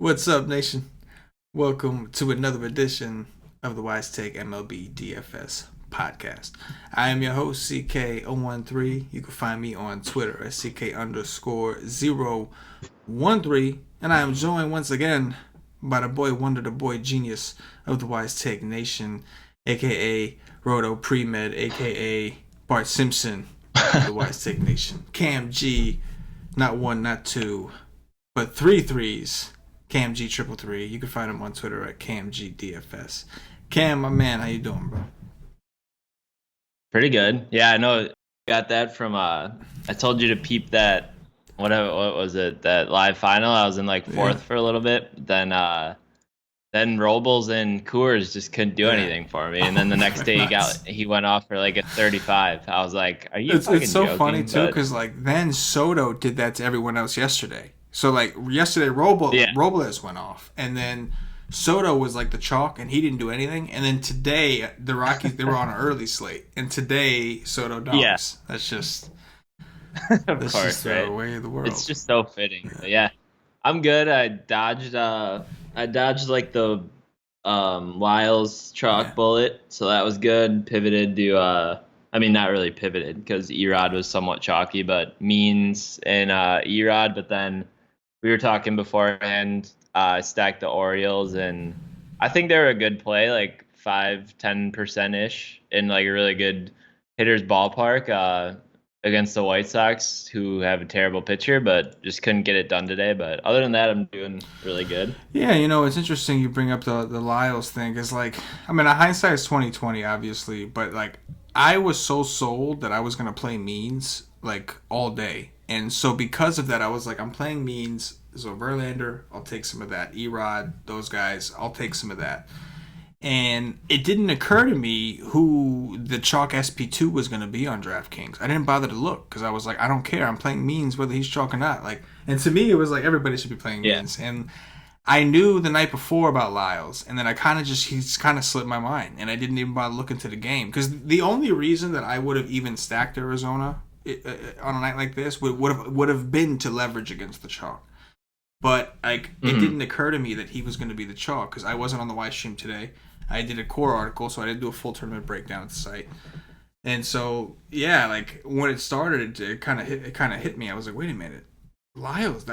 What's up, nation? Welcome to another edition of the Wise Take MLB DFS podcast. I am your host, CK013. You can find me on Twitter at CK_013. And I am joined once again by the boy wonder, the boy genius of the Wise Take Nation, aka Roto Pre-Med, aka Bart Simpson of the Wise Take Nation. KamG, not one, not two, but three threes. KamG333. You can find him on Twitter at KamG DFS. Cam, my man, how you doing, bro? Pretty good. Yeah, I know. Got that from. I told you to peep that. What was it? That live final. I was in like fourth for a little bit. Then Robles and Coors just couldn't do anything for me. And then the next day he went off for like a 35. I was like, are you fucking It's so joking? funny too, because like then Soto did that to everyone else yesterday. So like yesterday, Robles went off, and then Soto was like the chalk, and he didn't do anything. And then today, the Rockies, they were on an early slate, and today Soto dogs. Yeah. That's just of that's course, just right? the way of the world. It's just so fitting. Yeah, I'm good. I dodged like the Lyles chalk bullet, so that was good. Pivoted to I mean, not really pivoted because Erod was somewhat chalky, but Means and Erod. But then we were talking beforehand. I stacked the Orioles, and I think they were a good play, like 5-10% ish in like a really good hitter's ballpark against the White Sox, who have a terrible pitcher, but just couldn't get it done today. But other than that, I'm doing really good. Yeah, it's interesting you bring up the Lyles thing, because like, I mean, hindsight is 2020, obviously, but like, I was so sold that I was gonna play Means like all day, and so because of that, I was like, I'm playing Means. So Verlander, I'll take some of that. Erod, those guys, I'll take some of that. And it didn't occur to me who the chalk SP2 was going to be on DraftKings. I didn't bother to look because I was like, I don't care. I'm playing Means whether he's chalk or not. Like, and to me, it was like everybody should be playing Means. And I knew the night before about Lyles, and then he's kind of slipped my mind, and I didn't even bother looking to the game, because the only reason that I would have even stacked Arizona on a night like this would have been to leverage against the chalk. But like, it didn't occur to me that he was going to be the chalk, because I wasn't on the Y stream today. I did a core article, so I didn't do a full tournament breakdown at the site. And so, yeah, like when it started, it kind of hit me. I was like, wait a minute, Lyles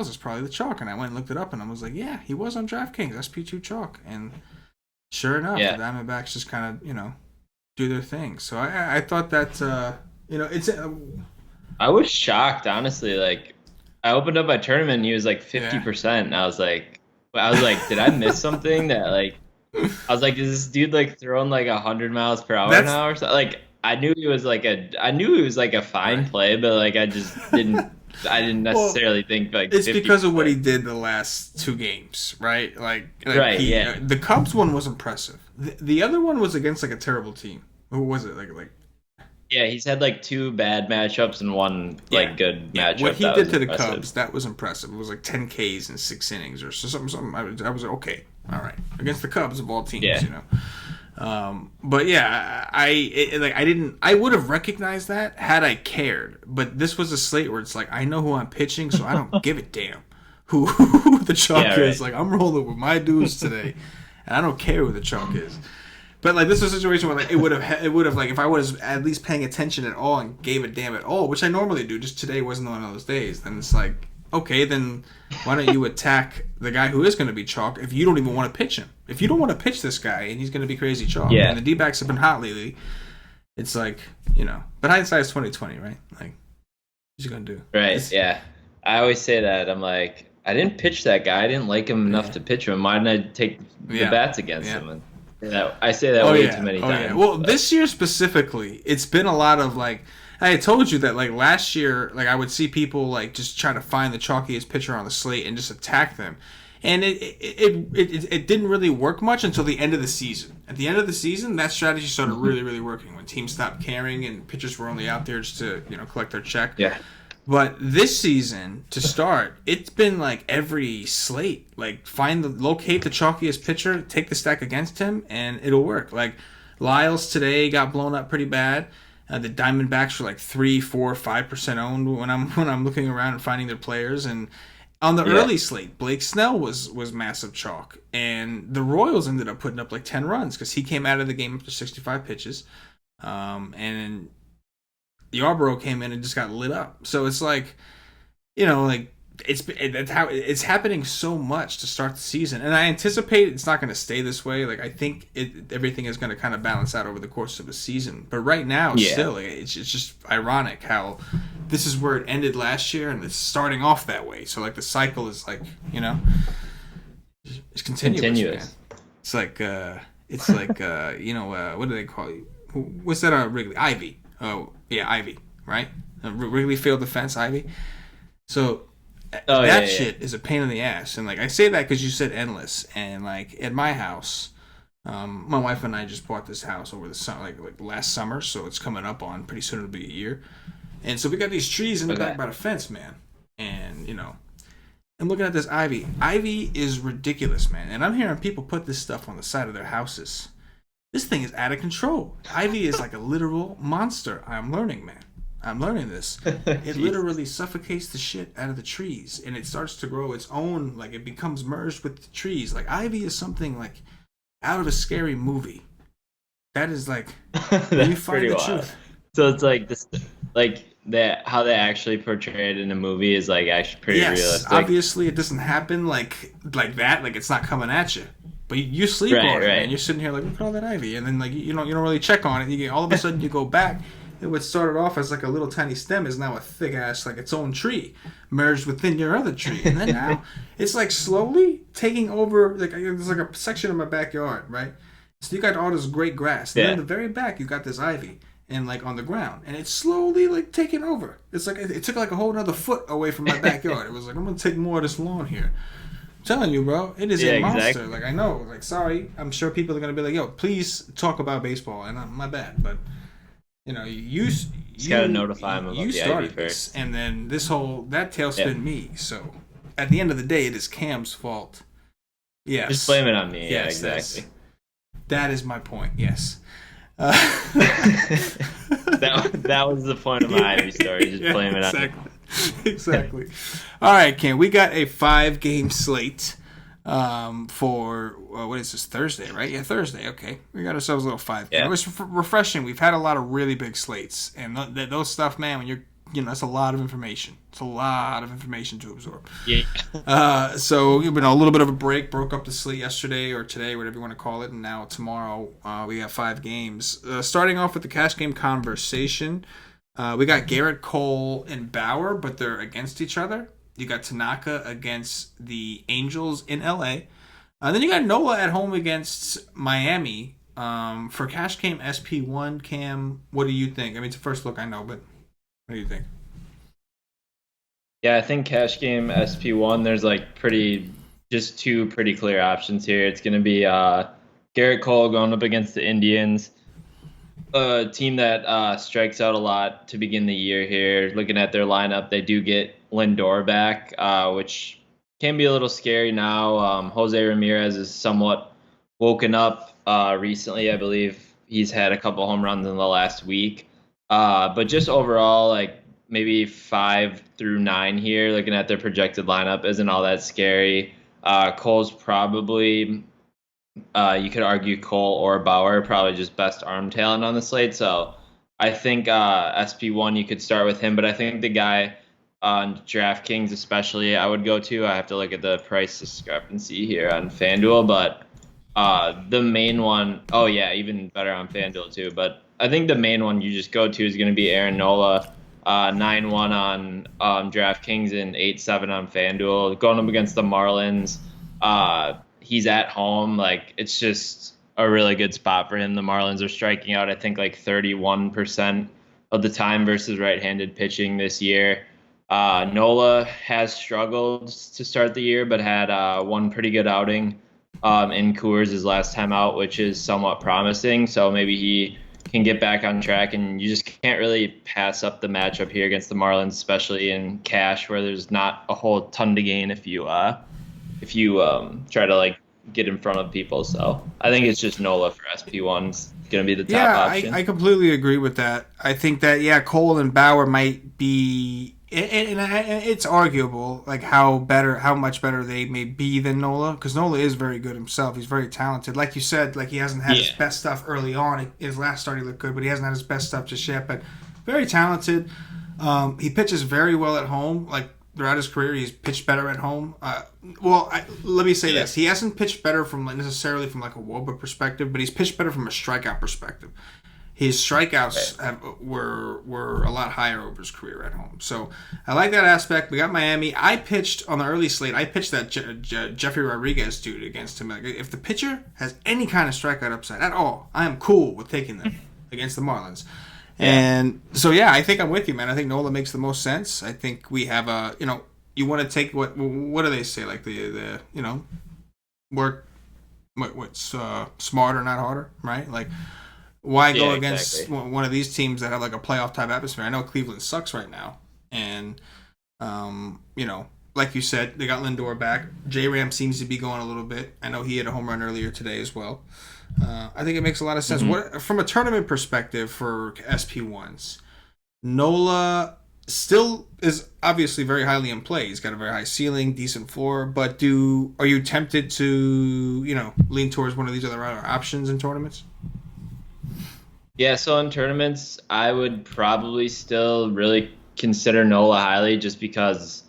is probably the chalk. And I went and looked it up, and I was like, yeah, he was on DraftKings SP2 chalk. And sure enough, the Diamondbacks just kind of do their thing. So I thought that it's. I was shocked, honestly. Like, I opened up my tournament and he was like 50%. And I was like, did I miss something that like, I was like, is this dude like throwing like 100 miles per hour now or something? Like, I knew he was like a fine play, but like, I didn't necessarily think like it's because of what he did the last two games, right? Like right, the Cubs one was impressive. The other one was against like a terrible team. Who was it? Like yeah, he's had like two bad matchups and one like good matchup. What he did to the Cubs, that was impressive. It was like 10 Ks in 6 innings or something. I was like, okay, all right, against the Cubs of all teams, But yeah, I would have recognized that had I cared. But this was a slate where it's like, I know who I'm pitching, so I don't give a damn who the chalk is. Like, I'm rolling with my dudes today, and I don't care who the chalk is. But like, this was a situation where like it would have like, if I was at least paying attention at all and gave a damn at all, which I normally do. Just today wasn't one of those days. Then it's like, okay, then why don't you attack the guy who is going to be chalk if you don't even want to pitch him? If you don't want to pitch this guy and he's going to be crazy chalk, and the D-backs have been hot lately, it's like, But hindsight is 2020, right? Like, what you gonna do? Right? Yeah, I always say that. I'm like, I didn't pitch that guy. I didn't like him enough to pitch him. Why didn't I take the bats against him? And, I say that way too many times. Well, this year specifically, it's been a lot of like, I told you that like last year, like I would see people like just trying to find the chalkiest pitcher on the slate and just attack them, and it didn't really work much until the end of the season. At the end of the season, that strategy started really, really working when teams stopped caring and pitchers were only out there just to collect their check. Yeah. But this season, to start, it's been like every slate. Like, locate the chalkiest pitcher, take the stack against him, and it'll work. Like, Lyles today got blown up pretty bad. The Diamondbacks were like 3, 4, 5% owned when I'm looking around and finding their players, and On the Yeah. early slate, Blake Snell was massive chalk, and the Royals ended up putting up like 10 runs because he came out of the game after 65 pitches, and Yarbrough came in and just got lit up. So it's like, like that's how it's happening so much to start the season, and I anticipate it's not going to stay this way. Like I think everything is going to kind of balance out over the course of the season. But right now, still, like, it's just ironic how this is where it ended last year, and it's starting off that way. So like the cycle is like it's continuous. Man. It's like what do they call you? What's that on Wrigley? Ivy. Oh yeah, Ivy. Right? Wrigley Field defense, Ivy. So that shit is a pain in the ass, and like I say that because you said endless, and like at my house, my wife and I just bought this house over the summer, like last summer, so it's coming up on pretty soon. It'll be a year, and so we got these trees in the back by the fence, man, and I'm looking at this ivy. Ivy is ridiculous, man, and I'm hearing people put this stuff on the side of their houses. This thing is out of control. Ivy is like a literal monster. I'm learning, man. I'm learning this. It literally suffocates the shit out of the trees, and it starts to grow its own, like it becomes merged with the trees. Like ivy is something like out of a scary movie. That is like when you find the truth. So it's like this, like that how they actually portray it in a movie is like actually pretty realistic. Obviously, it doesn't happen like that. Like it's not coming at you. But you sleep on it, and you're sitting here like, look at all that ivy, and then like you don't really check on it. You get, all of a sudden you go back. And what started off as like a little tiny stem is now a thick ass, like its own tree, merged within your other tree. And then now it's like slowly taking over. Like there's like a section of my backyard, right? So you got all this great grass. And then in the very back, you got this ivy, and like on the ground, and it's slowly like taking over. It's like it took like a whole another foot away from my backyard. It was like, I'm gonna take more of this lawn here. I'm telling you, bro, it is a monster. Exactly. Like I know, like sorry, I'm sure people are gonna be like, yo, please talk about baseball, and my bad, but. You gotta notify him about you the started ivy this, and then that tailspin me. So at the end of the day, it is Cam's fault. Yes, just blame it on me. Yes, yeah, exactly. That is my point. Yes. That was the point of my ivy story. Just blame it on me. Exactly. All right, Cam. We got a 5-game slate. For what is this, Thursday, right? Yeah, Thursday. Okay, we got ourselves a little 5. It was refreshing. We've had a lot of really big slates, and those stuff, man. When that's a lot of information. It's a lot of information to absorb. Yeah. So a little bit of a break. Broke up the slate yesterday or today, whatever you want to call it, and now tomorrow we got 5 games. Starting off with the cash game conversation, we got Garrett Cole and Bauer, but they're against each other. You got Tanaka against the Angels in LA. Then you got Nola at home against Miami. For Cash Game SP1, Cam, what do you think? I mean, it's a first look, I know, but what do you think? Yeah, I think Cash Game SP1, there's like just 2 pretty clear options here. It's going to be Garrett Cole going up against the Indians. A team that strikes out a lot to begin the year here. Looking at their lineup, they do get Lindor back, which can be a little scary now. Jose Ramirez is somewhat woken up recently. I believe he's had a couple home runs in the last week. But just overall, like maybe 5 through 9 here, looking at their projected lineup, isn't all that scary. Cole's probably... you could argue Cole or Bauer, probably just best arm talent on the slate. So I think SP1, you could start with him. But I think the guy on DraftKings especially, I would go to. I have to look at the price discrepancy here on FanDuel. But the main one, even better on FanDuel too. But I think the main one you just go to is going to be Aaron Nola, 9-1 on DraftKings and 8-7 on FanDuel. Going up against the Marlins. He's at home. Like, it's just a really good spot for him. The Marlins are striking out, I think, like 31% of the time versus right-handed pitching this year. Nola has struggled to start the year, but had one pretty good outing in Coors his last time out, which is somewhat promising. So maybe he can get back on track, and you just can't really pass up the matchup here against the Marlins, especially in cash where there's not a whole ton to gain if you try to like get in front of people. So I think it's just Nola for SP1's going to be the top option. I completely agree with that. I think that, Cole and Bauer might be And it's arguable, like how much better they may be than Nola, because Nola is very good himself. He's very talented. Like you said, like he hasn't had his best stuff early on. His last start he looked good, but he hasn't had his best stuff just yet. But very talented. He pitches very well at home. Like throughout his career, he's pitched better at home. Let me say this: he hasn't pitched better from necessarily from like a WOBA perspective, but he's pitched better from a strikeout perspective. His strikeouts were a lot higher over his career at home. So I like that aspect. We got Miami. I pitched on the early slate. I pitched that Jeffrey Rodriguez dude against him. Like, if the pitcher has any kind of strikeout upside at all, I am cool with taking them against the Marlins. And so, I think I'm with you, man. I think Nola makes the most sense. I think we have you want to take what do they say? Like the work what's smarter, not harder, right? Like, why go against one of these teams that have like a playoff type atmosphere? I know Cleveland sucks right now, and like you said, they got Lindor back. J-Ram seems to be going a little bit. I know he hit a home run earlier today as well. I think it makes a lot of sense. What from a tournament perspective for SP1s, Nola still is obviously very highly in play. He's got a very high ceiling, decent floor. But are you tempted to lean towards one of these other options in tournaments? Yeah, so in tournaments, I would probably still really consider Nola highly just because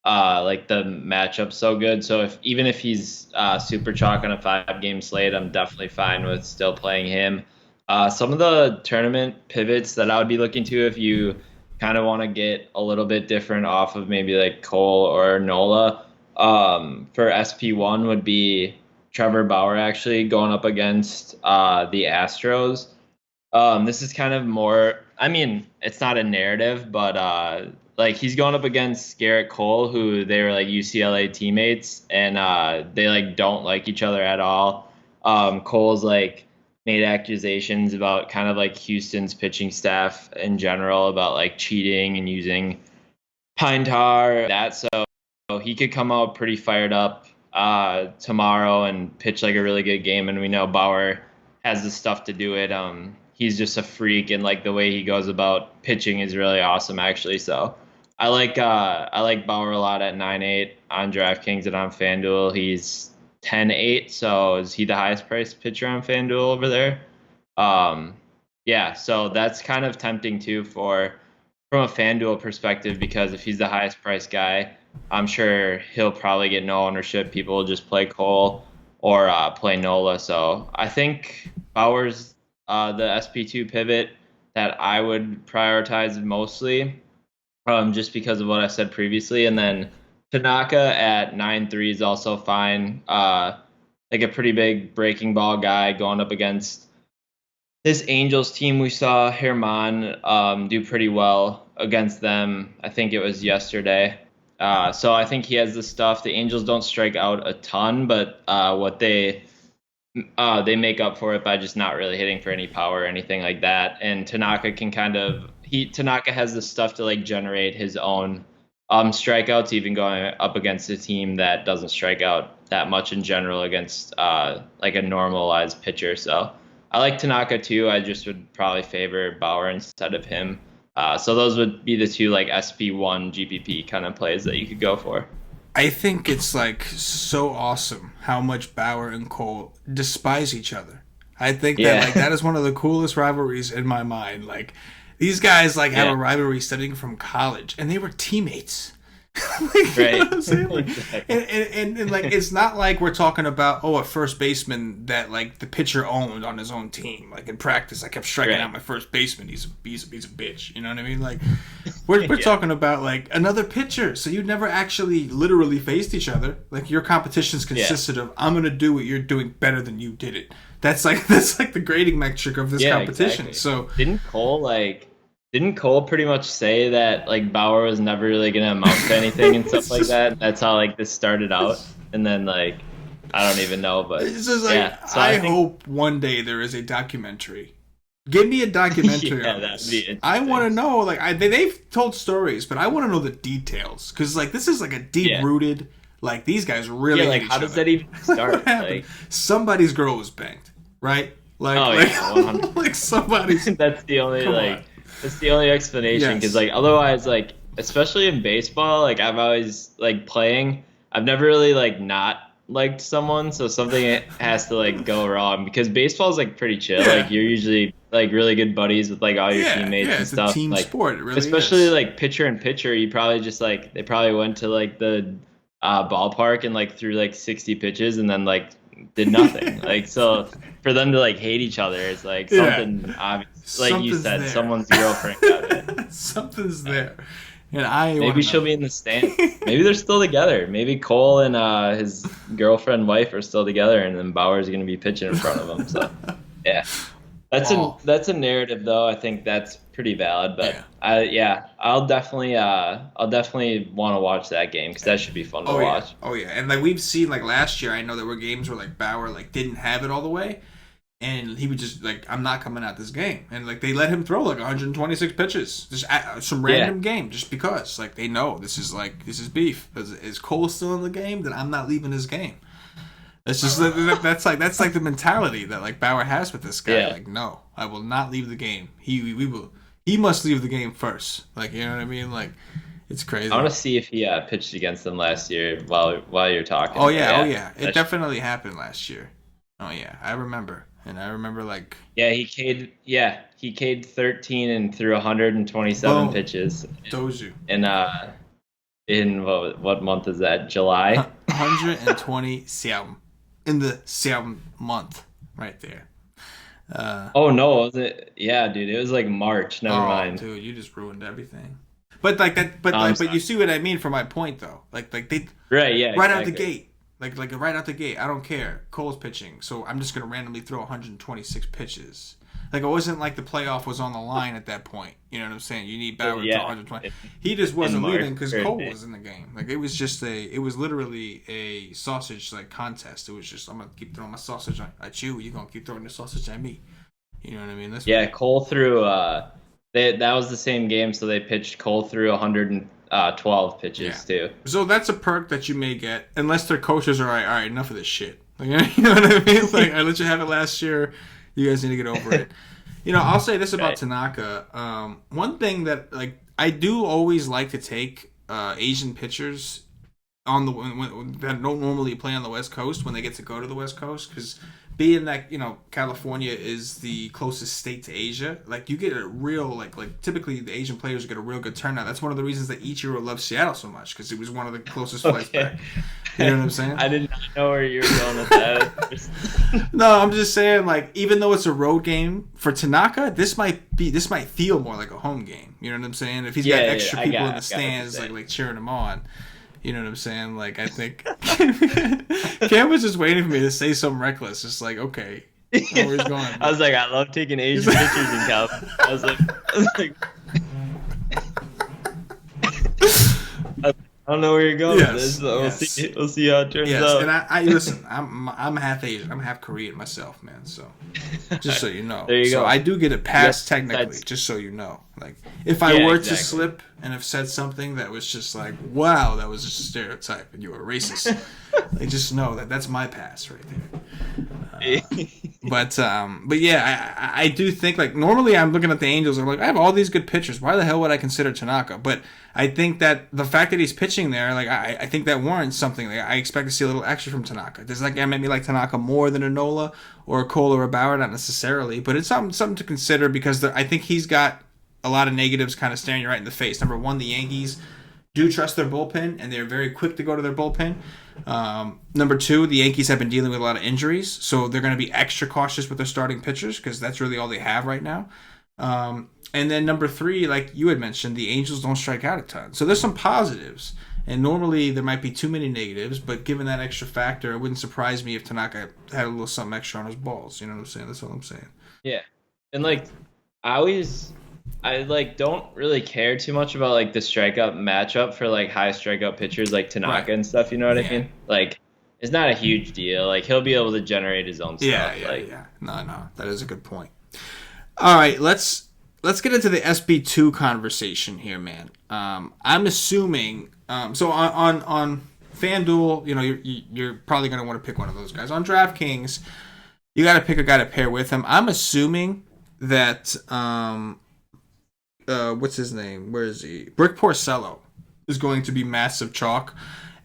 like the matchup's so good. So even if he's super chalk on a 5-game slate, I'm definitely fine with still playing him. Some of the tournament pivots that I would be looking to if you kind of want to get a little bit different off of maybe like Cole or Nola for SP1 would be Trevor Bauer actually going up against the Astros. This is kind of more, I mean, it's not a narrative, but like he's going up against Garrett Cole, who they were like UCLA teammates, and they like don't like each other at all. Cole's like made accusations about kind of like Houston's pitching staff in general about like cheating and using pine tar, so he could come out pretty fired up tomorrow and pitch like a really good game, and we know Bauer has the stuff to do it. He's just a freak, and like the way he goes about pitching is really awesome, actually. So I like Bauer a lot at 9.8 on DraftKings and on FanDuel. He's 10.8, so is he the highest priced pitcher on FanDuel over there? So that's kind of tempting too from a FanDuel perspective, because if he's the highest priced guy, I'm sure he'll probably get no ownership. People will just play Cole or play Nola. So I think Bauer's the SP2 pivot that I would prioritize mostly, just because of what I said previously. And then Tanaka at 9.3 is also fine. Like a pretty big breaking ball guy going up against this Angels team. We saw Herman do pretty well against them. I think it was yesterday. So I think he has the stuff. The Angels don't strike out a ton, but what they make up for it by just not really hitting for any power or anything like that. And Tanaka can Tanaka has the stuff to like generate his own strikeouts, even going up against a team that doesn't strike out that much in general against like a normalized pitcher. So I like Tanaka too. I just would probably favor Bauer instead of him. So those would be the two like SP1 GPP kind of plays that you could go for. I think it's like so awesome how much Bauer and Cole despise each other. I think that like that is one of the coolest rivalries in my mind. Like these guys like have a rivalry studying from college, and they were teammates. Like, right. You know what I'm saying? Like, Exactly. and like it's not like we're talking about a first baseman that like the pitcher owned on his own team. Like in practice, I kept striking out my first baseman. He's a bitch. You know what I mean? Like we're talking about like another pitcher. So you never actually literally faced each other. Like your competitions consisted of I'm gonna do what you're doing better than you did it. That's like the grading metric of this competition. Exactly. So Didn't Cole pretty much say that like Bauer was never really gonna amount to anything and stuff like that? That's how like this started out, and then like I don't even know, but it's just like so I hope one day there is a documentary. Give me a documentary on this. I want to know like they've told stories, but I want to know the details because like this is like a deep rooted like these guys really like how does that even start? Like somebody's girl was banged, right? Like like somebody's. That's the only That's the only explanation, because like otherwise like especially in baseball, like I've always like playing. I've never really like not liked someone, so something has to like go wrong because baseball's like pretty chill. Yeah. Like you're usually like really good buddies with like all your Yeah, teammates yeah, and it's a stuff. team Like sport. It really especially is. like pitcher and pitcher, you probably just like they probably went to like the ballpark and like threw like 60 pitches and then like did nothing. Like so for them to like hate each other, it's like Yeah, something obvious. Like you something's said, there. someone's girlfriend got it. Something's there, and I want Maybe to she'll know. be in the stands. Maybe they're still together. Maybe Cole and his girlfriend wife are still together, and then Bauer's going to be pitching in front of him. So, yeah, Oh, that's a narrative though. I think that's pretty valid. But yeah. I'll definitely want to watch that game because that should be fun to Oh yeah. watch. Oh yeah. And like we've seen like last year, I know there were games where like Bauer like didn't have it all the way, and he would just like, I'm not coming out this game, and like they let him throw like 126 pitches, just some Yeah, random game, just because like they know this is beef. Is Cole still in the game? Then I'm not leaving this game. That's just that's like the mentality that like Bauer has with this guy. yeah. Like, no, I will not leave the game. He must leave the game first. Like, you know what I mean? Like, it's crazy. I want to see if he pitched against them last year while you're talking. Oh But yeah, oh yeah, yeah. It that's definitely happened last year. Oh yeah, I remember. And I remember like Yeah, he K'd 13 and threw 127 boom, pitches Dozu. in what month is that? July. 127 in the 7th month right there. Oh no, was it? Yeah, dude, it was like March. Never Oh, mind. dude, you just ruined everything. But like that, No, I'm but you sorry. see what I mean for my point though. Like they Right, yeah, right out the exactly. gate. Like right out the gate. I don't care. Cole's pitching, so I'm just gonna randomly throw 126 pitches. Like it wasn't like the playoff was on the line at that point. You know what I'm saying? You need Bauer to throw Yeah, 120. in, He just in wasn't March leaving because or Cole May. was in the game. Like it was literally a sausage like contest. It was just, I'm gonna keep throwing my sausage at you. You're gonna keep throwing the sausage at me. You know what I mean? That's Yeah, Cole threw. That was the same game, so they pitched. Cole threw 112 yeah. pitches too. So that's a perk that you may get, unless their coaches are like, all right, enough of this shit. Like, you know what I mean? Like, I let you have it last year. You guys need to get over it. You know, I'll say this about Right. Tanaka. One thing that like I do always like to take Asian pitchers on the that don't normally play on the West Coast when they get to go to the West Coast, because being that, you know, California is the closest state to Asia, like you get a real like typically the Asian players get a real good turnout. That's one of the reasons that Ichiro loves Seattle so much, because it was one of the closest flights Okay. back. You know what I'm saying? I did not know where you were going with that. No, I'm just saying, like, even though it's a road game for Tanaka, this might feel more like a home game. You know what I'm saying? If he's got Yeah, extra I people in got the what you're stands, saying. like cheering him on. You know what I'm saying? Like, I think Cam was just waiting for me to say something reckless. Just like, okay, I know where he's going. I was like, I love taking Asian pictures in Cal. I don't know where you're going with this, so we'll see how it turns Yes, out. and I listen. I'm half Asian. I'm half Korean myself, man. So just so you know, There you so go. I do get a pass Yes, technically. that's- Just so you know, like if I Yeah, were to exactly. slip and have said something that was just like, wow, that was just a stereotype, and you were racist, like just know that that's my pass right there. But yeah, I do think like normally I'm looking at the Angels. I'm like, I have all these good pitchers. Why the hell would I consider Tanaka? But I think that the fact that he's pitching there, like I think that warrants something. Like, I expect to see a little extra from Tanaka. Does that guy make me like Tanaka more than a Nola or a Cole or a Bauer? Not necessarily, but it's something to consider, because I think he's got a lot of negatives kind of staring you right in the face. Number one, the Yankees do trust their bullpen, and they're very quick to go to their bullpen. Number two, the Yankees have been dealing with a lot of injuries, so they're going to be extra cautious with their starting pitchers, because that's really all they have right now. And then number three, like you had mentioned, the Angels don't strike out a ton. So there's some positives. And normally there might be too many negatives, but given that extra factor, it wouldn't surprise me if Tanaka had a little something extra on his balls. You know what I'm saying? That's all I'm saying. Yeah, and like I like don't really care too much about like the strikeout matchup for like high strikeout pitchers like Tanaka Right. and stuff. You know what Yeah. I mean? Like it's not a huge deal. Like he'll be able to generate his own stuff. Yeah. No, that is a good point. All right, let's get into the SB2 conversation here, man. I'm assuming so on FanDuel, you know, you're probably going to want to pick one of those guys. On DraftKings, you got to pick a guy to pair with him. I'm assuming that what's his name? Where is he? Brick Porcello is going to be massive chalk.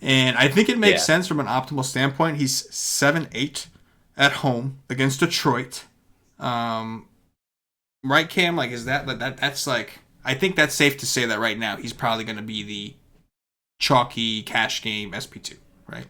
And I think it makes sense from an optimal standpoint. He's 7-8 at home against Detroit. Right, Cam? Like, is that's like, I think that's safe to say that right now he's probably going to be the chalky cash game SP2, right?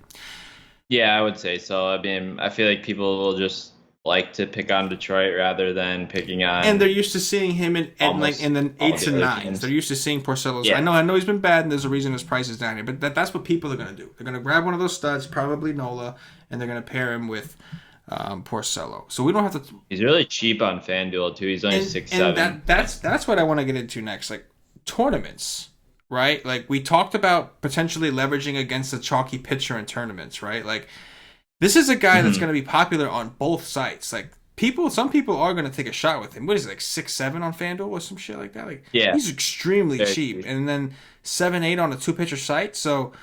Yeah, I would say so. I mean, I feel like people will just like to pick on Detroit rather than picking on. And they're used to seeing him in the 8s and 9s. Teams. They're used to seeing Porcello's. Yeah. I know he's been bad, and there's a reason his price is down here. But that's what people are going to do. They're going to grab one of those studs, probably Nola, and they're going to pair him with Porcello. So we don't have to. He's really cheap on FanDuel too. He's only 6'7". And that's what I want to get into next. Like tournaments, right? Like we talked about potentially leveraging against the chalky pitcher in tournaments, right? Like this is a guy that's going to be popular on both sites. Like some people are going to take a shot with him. What is it, like 6-7 on FanDuel or some shit like that? Like he's extremely cheap, and then 7-8 on a 2-pitcher site. So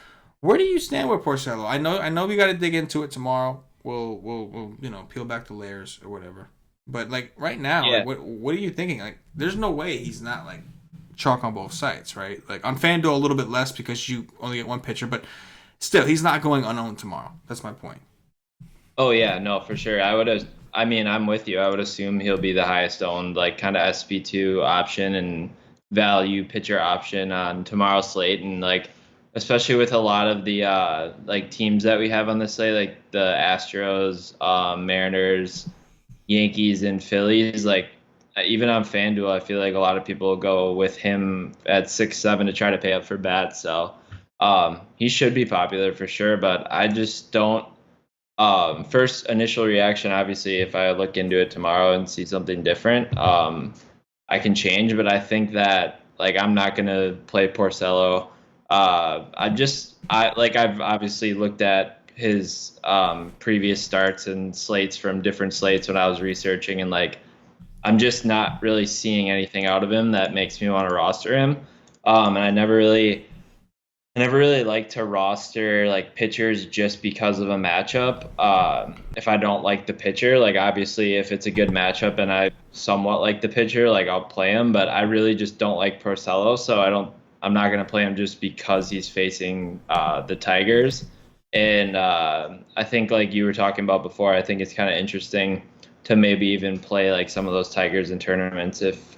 where do you stand with Porcello? I know we got to dig into it tomorrow. We'll peel back the layers or whatever. But like right now, like, what are you thinking? Like there's no way he's not like chalk on both sites, right? Like on FanDuel a little bit less because you only get one pitcher, but still he's not going unowned tomorrow. That's my point. Oh yeah, no, for sure. I'm with you. I would assume he'll be the highest owned, like kind of SP2 option and value pitcher option on tomorrow's slate, and like especially with a lot of the like teams that we have on the slate, like the Astros, Mariners, Yankees, and Phillies. Like even on FanDuel, I feel like a lot of people will go with him at 6-7 to try to pay up for bats. So he should be popular for sure, but I just don't. First initial reaction, obviously, if I look into it tomorrow and see something different, I can change. But I think that like I'm not gonna play Porcello. I've obviously looked at his previous starts and slates from different slates when I was researching, and like I'm just not really seeing anything out of him that makes me want to roster him. And I never really like to roster like pitchers just because of a matchup. If I don't like the pitcher, like obviously if it's a good matchup and I somewhat like the pitcher, like I'll play him, but I really just don't like Porcello, so I'm not going to play him just because he's facing the Tigers. And I think like you were talking about before, I think it's kind of interesting to maybe even play like some of those Tigers in tournaments if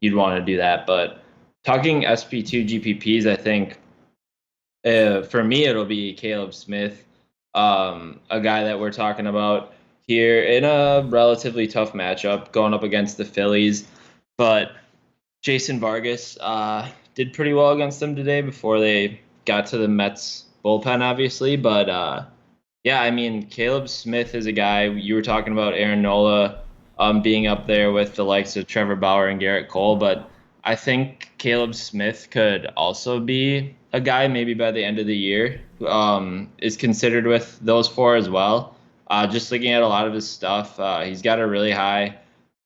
you'd want to do that. But talking SP2 GPPs, I think for me, it'll be Caleb Smith, a guy that we're talking about here in a relatively tough matchup going up against the Phillies. But Jason Vargas did pretty well against them today before they got to the Mets bullpen, obviously. But yeah, I mean, Caleb Smith is a guy. You were talking about Aaron Nola being up there with the likes of Trevor Bauer and Garrett Cole, but I think Caleb Smith could also be a guy maybe by the end of the year is considered with those four as well. Just looking at a lot of his stuff, he's got a really high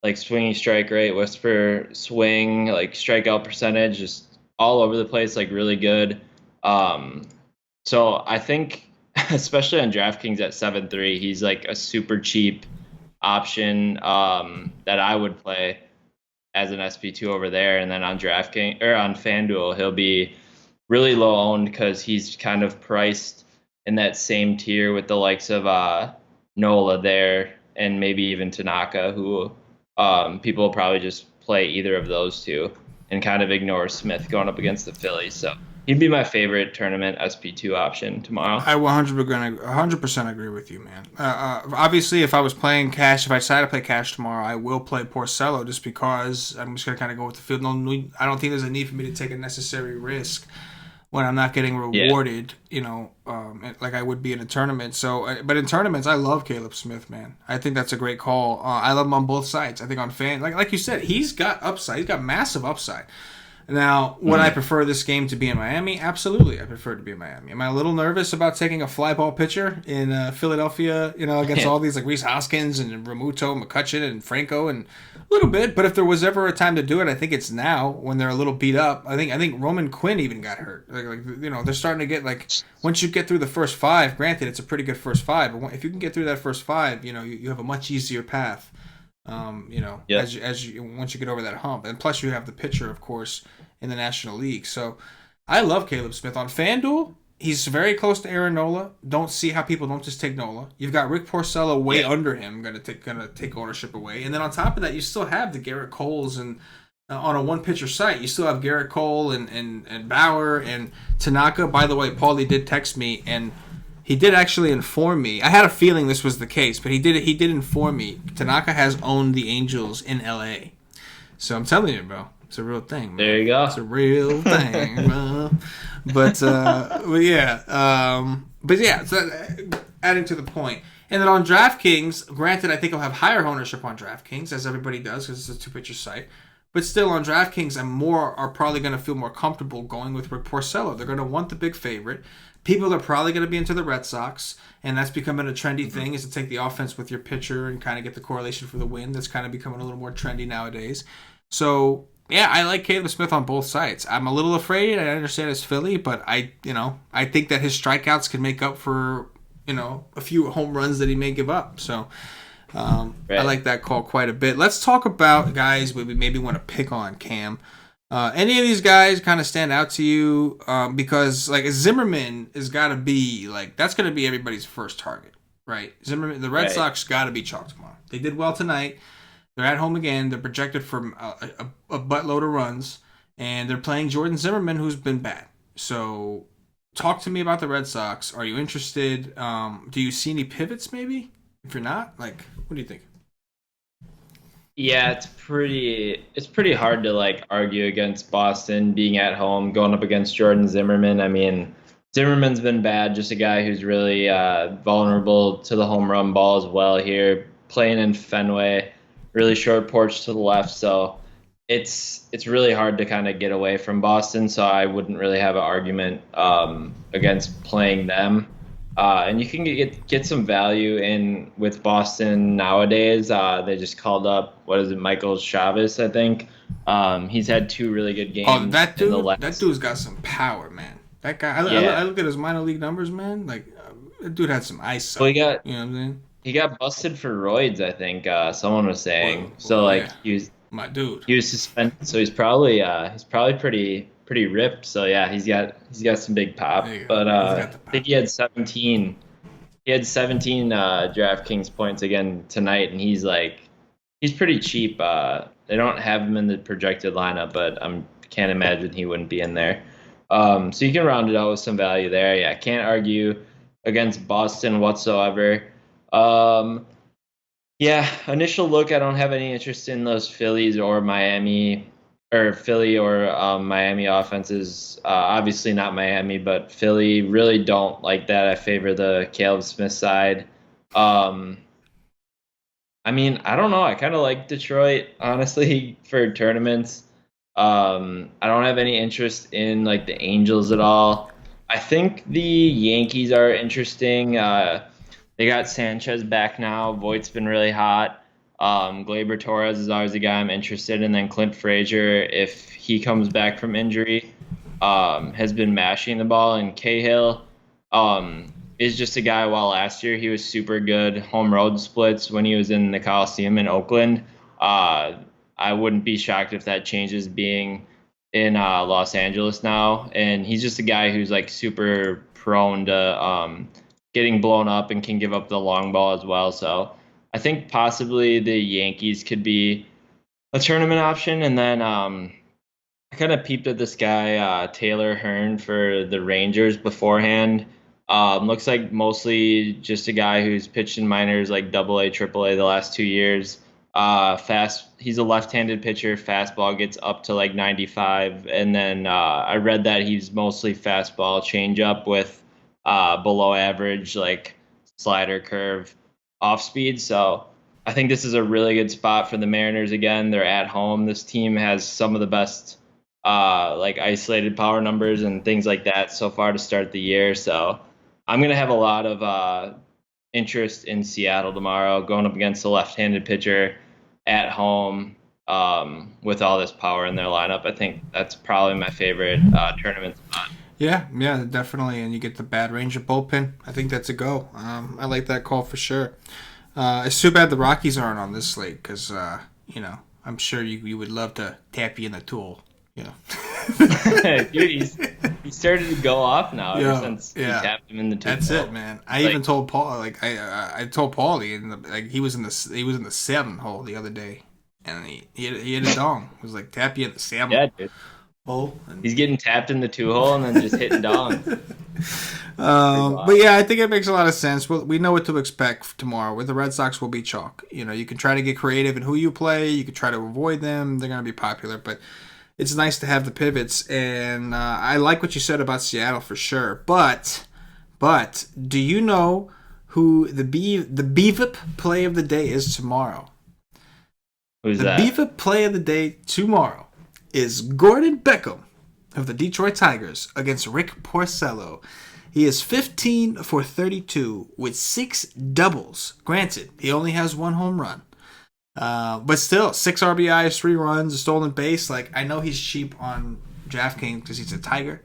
like swinging strike rate, whisper swing, like strikeout percentage, just all over the place, like really good. So I think especially on DraftKings at 7-3, he's like a super cheap option that I would play as an SP2 over there. And then on DraftKings or on FanDuel, he'll be really low owned because he's kind of priced in that same tier with the likes of Nola there and maybe even Tanaka, who people will probably just play either of those two and kind of ignore Smith going up against the Phillies. So he'd be my favorite tournament SP2 option tomorrow. I 100% agree with you, man. Obviously, if I was playing cash, if I decided to play cash tomorrow, I will play Porcello just because I'm just going to kind of go with the field. I don't think there's a need for me to take a necessary risk when I'm not getting rewarded, like I would be in a tournament. So, but in tournaments, I love Caleb Smith, man. I think that's a great call. I love him on both sides. I think on like you said, he's got upside. He's got massive upside. Now, would I prefer this game to be in Miami? Absolutely, I prefer it to be in Miami. Am I a little nervous about taking a fly ball pitcher in Philadelphia, against all these like Rhys Hoskins and Realmuto, McCutchen, and Franco, and a little bit. But if there was ever a time to do it, I think it's now when they're a little beat up. I think Roman Quinn even got hurt. They're starting to get like once you get through the first five. Granted, it's a pretty good first five, but if you can get through that first five, you have a much easier path Yep. As you once you get over that hump, and plus you have the pitcher, of course, in the National League. So I love Caleb Smith on FanDuel. He's very close to Aaron Nola. Don't see how people don't just take Nola. You've got Rick Porcello way under him, gonna take ownership away, and then on top of that, you still have the Garrett Coles and on a one pitcher site, you still have Garrett Cole and Bauer and Tanaka. By the way, Paulie did text me and he did actually inform me. I had a feeling this was the case, but he did inform me. Tanaka has owned the Angels in LA. So I'm telling you, bro, it's a real thing, man. There you go. It's a real thing, bro. But yeah. So adding to the point. And then on DraftKings, granted, I think I'll have higher ownership on DraftKings, as everybody does, because it's a two-pitcher site. But still, on DraftKings, more are probably going to feel more comfortable going with Rick Porcello. They're going to want the big favorite. People are probably going to be into the Red Sox, and that's becoming a trendy thing, is to take the offense with your pitcher and kind of get the correlation for the win. That's kind of becoming a little more trendy nowadays. So, yeah, I like Caleb Smith on both sides. I'm a little afraid. I understand it's Philly, but I think that his strikeouts can make up for, a few home runs that he may give up. So, right. I like that call quite a bit. Let's talk about guys we maybe want to pick on, Cam. Any of these guys kind of stand out to you? Because like Zimmerman has got to be that's going to be everybody's first target, right? Zimmerman, the Red Sox got to be chalked tomorrow. They did well tonight. They're at home again. They're projected for a buttload of runs, and they're playing Jordan Zimmerman, who's been bad. So, talk to me about the Red Sox. Are you interested? Do you see any pivots? Maybe if you're not, what do you think? Yeah, it's pretty hard to argue against Boston being at home, going up against Jordan Zimmerman. I mean, Zimmerman's been bad, just a guy who's really vulnerable to the home run ball as well here, playing in Fenway, really short porch to the left, so it's really hard to kind of get away from Boston, so I wouldn't really have an argument against playing them. And you can get some value in with Boston nowadays. They just called up, Michael Chavez, I think. He's had 2 really good games. Oh, that dude's got some power, man. That guy, I look at his minor league numbers, man. That dude had some ice. Well, you know what I'm saying? He got busted for roids, I think. Someone was saying. He was my dude. He was suspended, so he's probably pretty ripped. So yeah, he's got some big pop. But I think he had 17. He had 17 DraftKings points again tonight, and he's pretty cheap. They don't have him in the projected lineup, but I can't imagine he wouldn't be in there. So you can round it out with some value there. Yeah, can't argue against Boston whatsoever. Yeah, initial look, I don't have any interest in those Phillies or Miami, or Philly or Miami offenses. Obviously not Miami, but Philly, really don't like that. I favor the Caleb Smith side. I mean, I don't know. I kind of like Detroit, honestly, for tournaments. I don't have any interest in the Angels at all. I think the Yankees are interesting. They got Sanchez back now. Voigt's been really hot. Gleyber Torres is always a guy I'm interested in. And then Clint Frazier, if he comes back from injury, has been mashing the ball. And Cahill is just a guy, while last year he was super good home road splits when he was in the Coliseum in Oakland. I wouldn't be shocked if that changes being in Los Angeles now. And he's just a guy who's super prone to getting blown up and can give up the long ball as well. So I think possibly the Yankees could be a tournament option. And then I kind of peeped at this guy, Taylor Hearn, for the Rangers beforehand. Looks like mostly just a guy who's pitched in minors like AA, AAA the last 2 years. He's a left-handed pitcher. Fastball gets up to 95. And then I read that he's mostly fastball changeup with below average slider curve off speed. So I think this is a really good spot for the Mariners. Again, they're at home. This team has some of the best isolated power numbers and things like that so far to start the year. So I'm going to have a lot of interest in Seattle tomorrow, going up against a left-handed pitcher at home with all this power in their lineup. I think that's probably my favorite tournament spot. Yeah, definitely. And you get the bad Ranger bullpen. I think that's a go. I like that call for sure. It's too bad the Rockies aren't on this slate because, I'm sure you would love to tap you in the tool. Dude, he's started to go off now ever since we tapped him in the two. That's it, man. I even told Paul, I told Paulie, he was in the 7th hole the other day, and he hit a dong. It was like tap you in the 7th. Yeah, dude. Hole. He's getting tapped in the 2-hole and then just hitting dongs. But yeah, I think it makes a lot of sense. We know what to expect tomorrow. With the Red Sox, will be chalk. You can try to get creative in who you play. You can try to avoid them. They're going to be popular, but it's nice to have the pivots. And I like what you said about Seattle for sure. But do you know who the BVIP play of the day is tomorrow? Who's that? The BVIP play of the day tomorrow is Gordon Beckham of the Detroit Tigers against Rick Porcello. He is 15 for 32 with 6 doubles. Granted, he only has 1 home run. But still, 6 RBIs, 3 runs, a stolen base. I know he's cheap on DraftKings because he's a Tiger.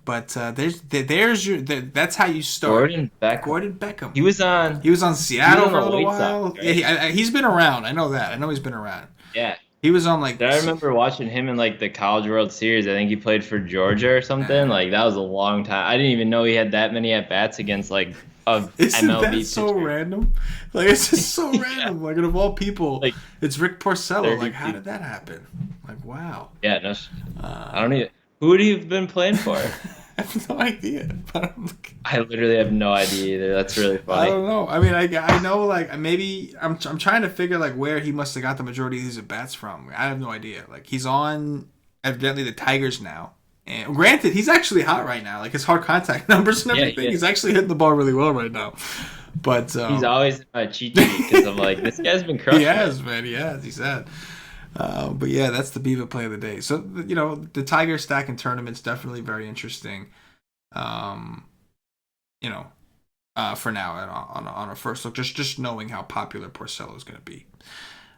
But that's how you start. Gordon Beckham. He was on Seattle for a little while. Sox, right? Yeah, he's been around. I know that. I know he's been around. Yeah. He was on I remember watching him in the College World Series. I think he played for Georgia or something. That was a long time. I didn't even know he had that many at bats against Isn't MLB. That so random? It's just so random. And of all people, it's Rick Porcello. How did that happen? Wow. Yeah, no. I don't even. Who would he have been playing for? I have no idea. I literally have no idea either. That's really funny. I don't know. I mean, I know maybe I'm trying to figure where he must have got the majority of these at bats from. I have no idea. He's on evidently the Tigers now, and granted, he's actually hot right now. His hard contact numbers and everything. He's actually hitting the ball really well right now. But he's always in my cheat sheet because I'm this guy's been crushing. He has, man. He has. He's had. But yeah, that's the Beaver play of the day. So the Tiger stack in tournaments definitely very interesting. For now on a first look, just knowing how popular Porcello is going to be.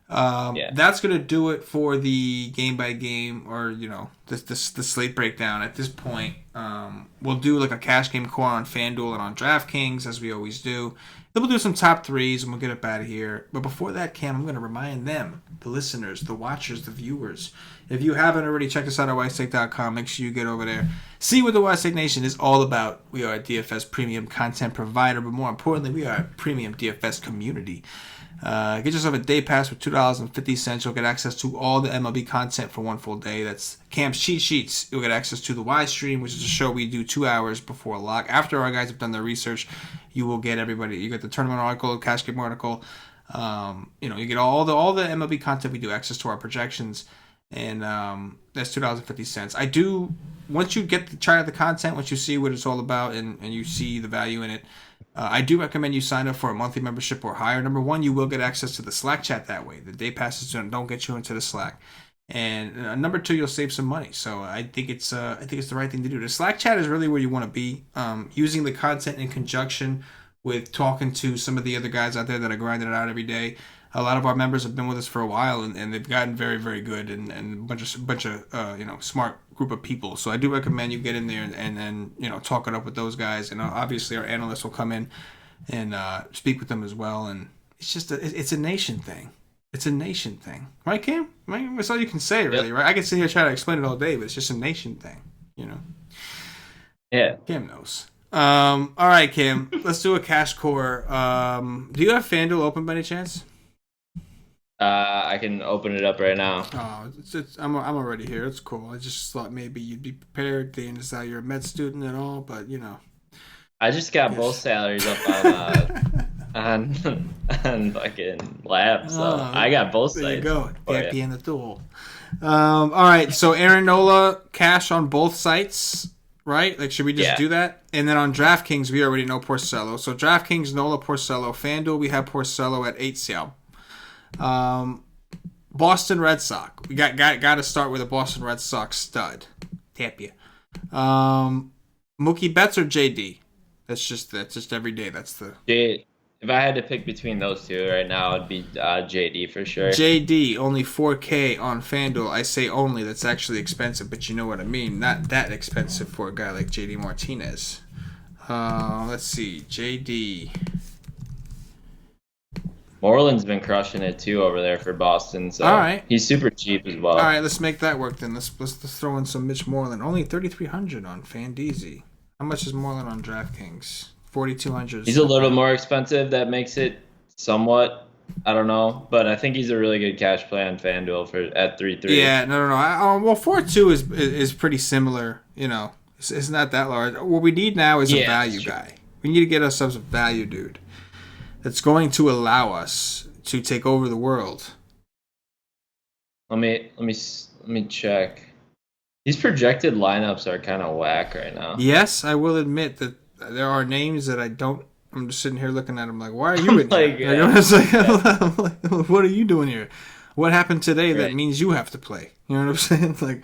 That's going to do it for the game by game or the slate breakdown. At this point, we'll do a cash game core on FanDuel and on DraftKings as we always do. Then we'll do some top threes and we'll get up out of here. But before that, Cam, I'm going to remind them, the listeners, the watchers, the viewers, if you haven't already, check us out at whitestake.com. Make sure you get over there. See what the Whitestake Nation is all about. We are a DFS premium content provider, but more importantly, we are a premium DFS community. Get yourself a day pass for $2.50. You'll get access to all the MLB content for 1 full day. That's Cam's Cheat Sheets. You'll get access to the Y Stream, which is a show we do 2 hours before lock. After our guys have done their research, you will get everybody. You get the tournament article, cash game article. You get all the MLB content we do, access to our projections, and that's $2.50. I do. Once you try out the content, once you see what it's all about, and you see the value in it. I do recommend you sign up for a monthly membership or higher. Number one, you will get access to the Slack chat that way. The day passes don't get you into the Slack. And number two, you'll save some money. So I think it's the right thing to do. The Slack chat is really where you want to be. Using the content in conjunction with talking to some of the other guys out there that are grinding it out every day. A lot of our members have been with us for a while, and they've gotten very, very good and a bunch of smart group of people. So I do recommend you get in there and talk it up with those guys. And obviously our analysts will come in and speak with them as well. And it's just it's a nation thing. It's a nation thing, right, Cam? Right? That's all you can say, really, right? I can sit here and try to explain it all day, but it's just a nation thing, Yeah. Cam knows. All right, Cam. Let's do a cash core. Do you have FanDuel open by any chance? I can open it up right now. Oh, I'm already here. It's cool. I just thought maybe you'd be prepared, being as that you're a med student and all, but I just got both salaries up on fucking lab, so I got both sides. There you go. Can't be in the duel. All right, so Aaron Nola cash on both sites, right? Should we just do that? And then on DraftKings, we already know Porcello. So DraftKings, Nola, Porcello. FanDuel, we have Porcello at 8 sal. Boston Red Sox. We got to start with a Boston Red Sox stud. Tap you. Mookie Betts or JD? That's just every day. That's the. If I had to pick between those two right now, it'd be JD for sure. JD only $4K on FanDuel. I say only. That's actually expensive, but you know what I mean. Not that expensive for a guy like JD Martinez. Let's see. JD. Moreland's been crushing it too over there for Boston. So All right. he's super cheap as well. All right, let's make that work then. Let's throw in some Mitch Moreland. Only 3,300 on FanDuel. How much is Moreland on DraftKings? 4,200. He's a little more expensive. That makes it somewhat, I don't know, but I think he's a really good cash play on FanDuel at 3.3. Yeah, no. Well, 4.2 is pretty similar. You know, it's not that large. What we need now is a value guy. We need to get ourselves a value dude that's going to allow us to take over the world. Let me check. These projected lineups are kind of whack right now. Yes, I will admit that there are names that I don't. I'm just sitting here looking at them like, why are you in here? I'm like, what are you doing here? What happened today that means you have to play? You know what I'm saying? Like,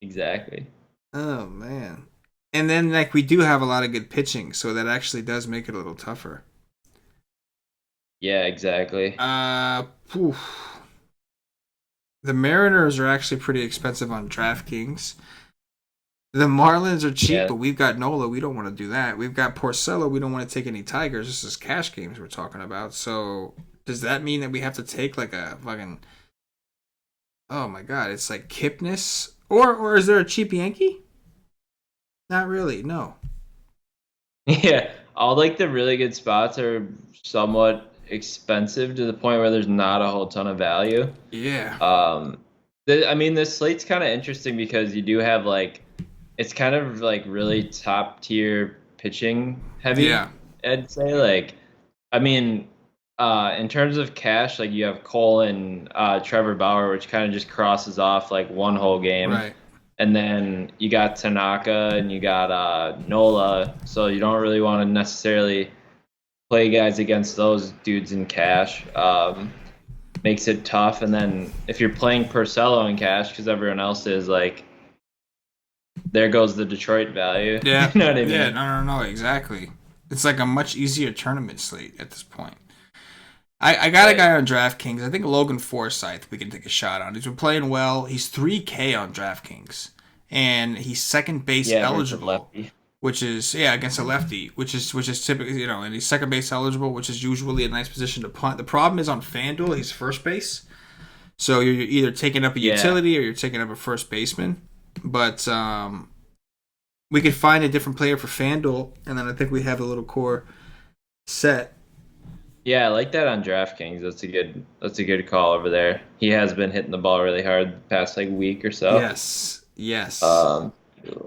exactly. Oh man. And then like we do have a lot of good pitching, so that actually does make it a little tougher. Yeah, exactly. The Mariners are actually pretty expensive on DraftKings. The Marlins are cheap, but we've got Nola. We don't want to do that. We've got Porcello. We don't want to take any Tigers. This is cash games we're talking about. So does that mean that we have to take like a fucking... Oh my god, it's like Kipnis? Or is there a cheap Yankee? Not really, no. Yeah, all like the really good spots are somewhat expensive to the point where there's not a whole ton of value. Yeah. I mean, this slate's kind of interesting because you do have like, it's kind of like really top tier pitching heavy. Yeah. I'd say like, I mean, in terms of cash, like you have Cole and Trevor Bauer, which kind of just crosses off like one whole game. Right. And then you got Tanaka and you got Nola, so you don't really want to necessarily play guys against those dudes in cash. Makes it tough. And then if you're playing Porcello in cash, because everyone else is, like, there goes the Detroit value. Yeah. You know what I mean? Yeah, no, exactly. It's like a much easier tournament slate at this point. I got a guy on DraftKings. I think Logan Forsythe we can take a shot on. He's been playing well. He's 3K on DraftKings. And he's second base eligible. Which is, against a lefty, which is typically, and he's second base eligible, which is usually a nice position to punt. The problem is on FanDuel, he's first base. So you're either taking up a utility or you're taking up a first baseman. But we could find a different player for FanDuel, and then I think we have a little core set. Yeah, I like that on DraftKings. That's a good call over there. He has been hitting the ball really hard the past like week or so. Yes.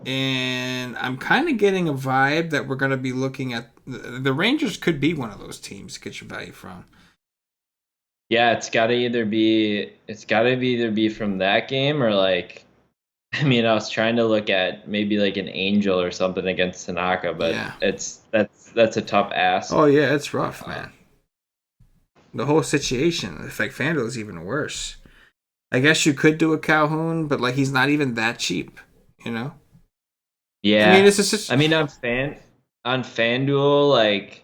And I'm kind of getting a vibe that we're going to be looking at the Rangers could be one of those teams to get your value from. Yeah, it's got to either be from that game or like, I mean, I was trying to look at maybe like an Angel or something against Tanaka, but that's a tough ask. Oh yeah, it's rough, man. The whole situation, in fact, FanDuel is even worse. I guess you could do a Calhoun, but like he's not even that cheap, Yeah. I mean, on FanDuel, like,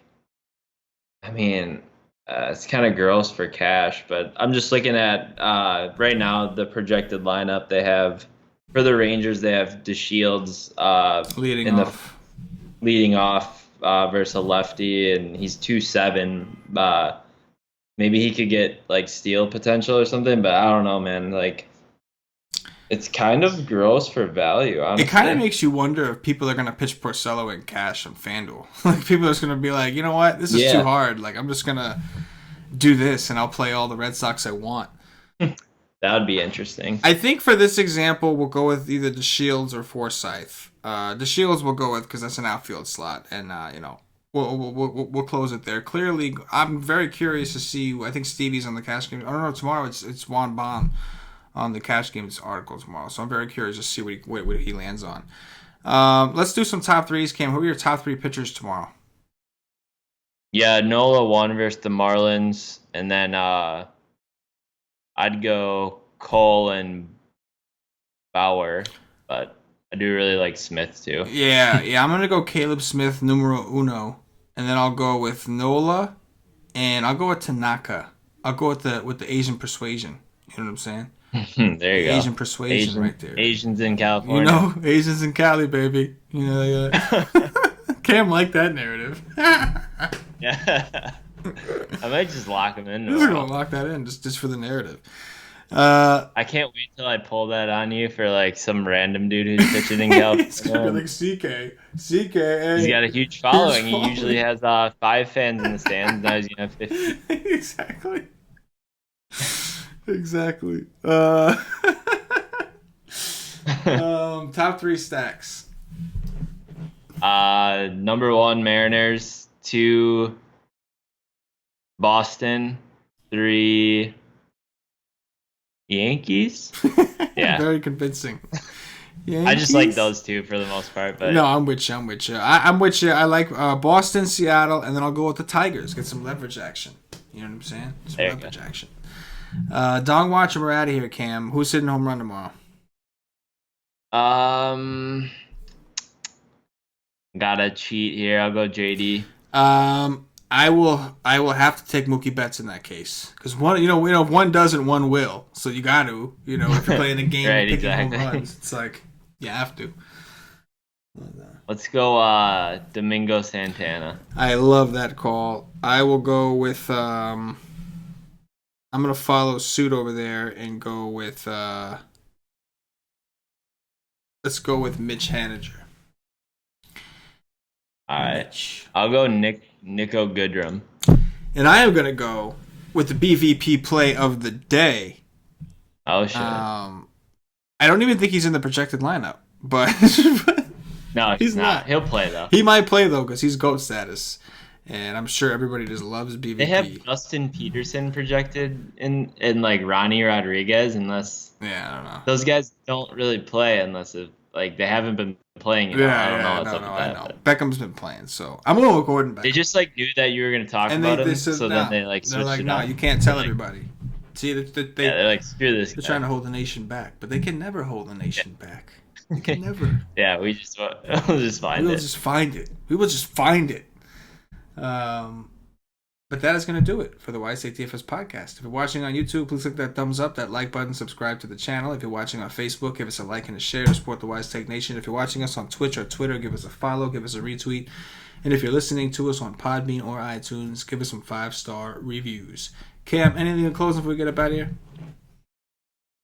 I mean, it's kind of gross for cash, but I'm just looking at right now the projected lineup they have for the Rangers. They have DeShields leading off versus a lefty, and he's 2.7. Maybe he could get like steal potential or something, but I don't know, man. Like, it's kind of gross for value, honestly. It kind of makes you wonder if people are going to pitch Porcello in cash on FanDuel. Like, people are just going to be like, you know what? This is too hard. Like, I'm just going to do this, and I'll play all the Red Sox I want. That would be interesting. I think for this example, we'll go with either DeShields or Forsythe. DeShields we'll go with because that's an outfield slot, and, We'll close it there. Clearly, I'm very curious to see. I think Stevie's on the cash game. I don't know. Tomorrow it's Juan Bond on the cash games article tomorrow. So I'm very curious to see what he lands on. Let's do some top threes, Cam. Who are your top three pitchers tomorrow? Yeah, Nola 1 versus the Marlins, and then I'd go Cole and Bauer, but I do really like Smith too. Yeah. I'm gonna go Caleb Smith numero uno, and then I'll go with Nola, and I'll go with Tanaka. I'll go with the Asian persuasion. You know what I'm saying? There you go. Asian persuasion right there. Asians in California. Asians in Cali, baby. Cam liked that narrative. Yeah. I might just lock him in. I'm just gonna lock that in just for the narrative. I can't wait till I pull that on you for like some random dude who's pitching in Gal. It's gonna be like CK. Hey, he's got a huge following. He usually has 5 fans in the stands. Now he's gonna have 50. Exactly. Top 3 stacks. Number 1, Mariners. 2, Boston. 3, Yankees. Yeah, Very convincing. Yankees? I just like those 2 for the most part. But no, I'm with you. I'm with you. I like Boston, Seattle, and then I'll go with the Tigers. Get some leverage action. You know what I'm saying? Some leverage action. Dong Watch, and we're out of here, Cam. Who's hitting home run tomorrow? Gotta cheat here. I'll go JD. I will have to take Mookie Betts in that case because one, if one doesn't, one will. So you got to, if you're playing a game right, picking exactly. home runs, it's like you have to. Let's go Domingo Santana. I love that call. I will go with. I'm gonna follow suit over there and go with. Let's go with Mitch Haniger. All right, I'll go Nico Goodrum. And I am gonna go with the BVP play of the day. Oh shit! I don't even think he's in the projected lineup, but no, he's not. He'll play though. He might play though because he's GOAT status, and I'm sure everybody just loves BVP. They have Justin Peterson projected in like Ronnie Rodriguez, unless I don't know. Those guys don't really play unless they haven't been playing. I don't know what's up with that. I know. Beckham's been playing, so I'm going with Gordon Beckham. They just knew that you were going to talk about him, so then they switched it no, up. you can't tell everybody. See, they're like, screw this. They're trying to hold the nation back, but they can never hold the nation back. They can never. Yeah, we'll just find it. We will just find it. But that is going to do it for the Wise Take DFS podcast. If you're watching on YouTube, please click that thumbs up, that like button, subscribe to the channel. If you're watching on Facebook, give us a like and a share to support the Wise Take Nation. If you're watching us on Twitch or Twitter, give us a follow, give us a retweet. And if you're listening to us on Podbean or iTunes, give us some 5-star reviews. Cam, anything in closing before we get up out of here?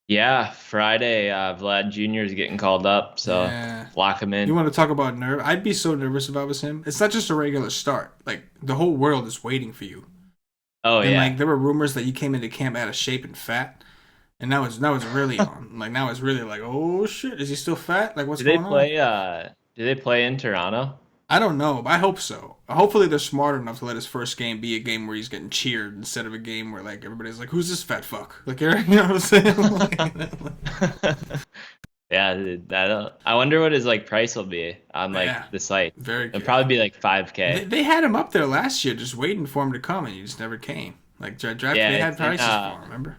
Yeah, Friday, Vlad Jr. is getting called up, so lock him in. You want to talk about nerve? I'd be so nervous if I was him. It's not just a regular start. Like, the whole world is waiting for you. Oh, and, yeah. There were rumors that you came into camp out of shape and fat. And now it's really on. Now it's really like, oh, shit, is he still fat? Like, what's going on? Do they play in Toronto? I don't know, but I hope so. Hopefully they're smart enough to let his first game be a game where he's getting cheered instead of a game where everybody's like, "Who's this fat fuck?" You know what I'm saying? Yeah, I wonder what his price will be on the site. Very good. It'll probably be $5K. They had him up there last year, just waiting for him to come, and he just never came. DraftKings they had prices for him. Remember?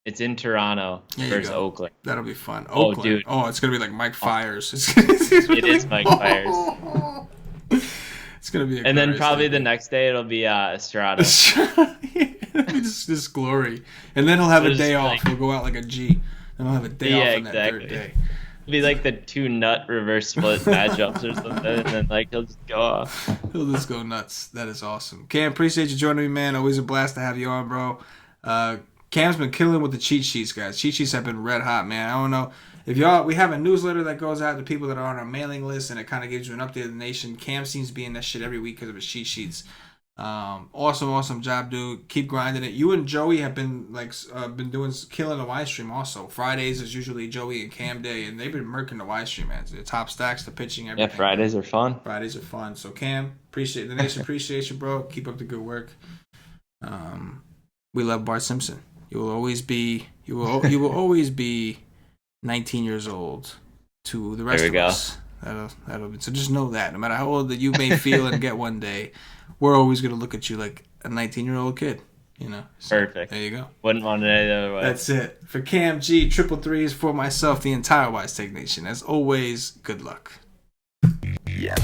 It's in Toronto versus Oakland. That'll be fun. Oh, dude. Oh, it's gonna be like Mike Fires. It is Mike Fires. It's gonna be. And then probably the next day it'll be Estrada. It'll be just glory. And then he'll have a day off. He'll go out like a G. And he'll have a day off on that third day. It'll be like the 2 nut reverse split matchups or something, and then he'll just go off. He'll just go nuts. That is awesome. Cam, appreciate you joining me, man. Always a blast to have you on, bro. Cam's been killing with the cheat sheets, guys. Cheat sheets have been red hot, man. I don't know if we have a newsletter that goes out to people that are on our mailing list, and it kind of gives you an update of the nation. Cam seems to be in that shit every week because of his cheat sheets. Awesome job, dude. Keep grinding it. You and Joey have been killing the live stream. Also, Fridays is usually Joey and Cam day, and they've been murking the live stream, man. The top stacks, the pitching, everything. Yeah, Fridays are fun. So Cam, appreciate the nation. Appreciate you, bro. Keep up the good work. We love Bart Simpson. You will always be 19 years old to the rest of us. That'll be, so just know that no matter how old that you may feel and get one day, we're always gonna look at you like a 19-year-old kid. So, perfect. There you go. Wouldn't want it any other way. That's it for KamG333. For myself, the entire Wise Take Nation. As always, good luck. Yeah.